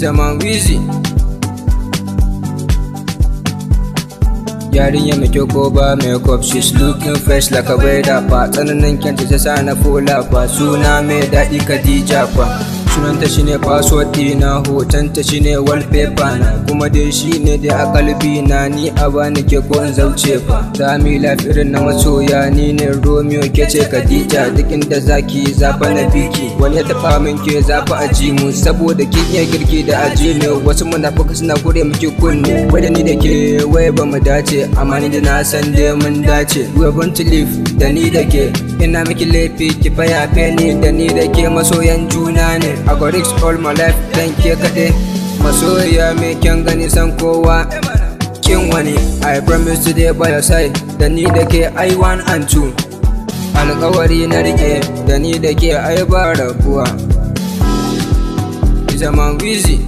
zaman wizi. Yarinya mai kyau ko ba makeup, she's looking fresh like a weather fa. Tsananin kyanta ta sa na fola fa, suna mai daɗi Khadija fa. Sunanta shine password ɗina, hotonta shine wallpaper na, kuma dai shine dai a kalbi na, ni a bani ke ko in zauce fa. Sami life irin na masoya, ni ne Romeo ke ce Khadija, duk inda zaki zafa na biki, wani ya taɓa min ke zafa a ji mu, saboda kin iya girki da aji ne. Wasu munafuka suna kure miki kunne, wai da ni da ke wai ba mu dace, amma ni da na san dai mun dace. We want to live da ni da ke, ina miki laifi ki fayafe ni, da ni da ke masoyan juna ne. I got risk all my life dan ke kaɗe, masoya mai kyan gani san kowa kin wani. I promise today by your side, da ni da ke I 1 and 2, alƙawari na rike, da ni da ke ai ba rabuwa. Zaman wizi.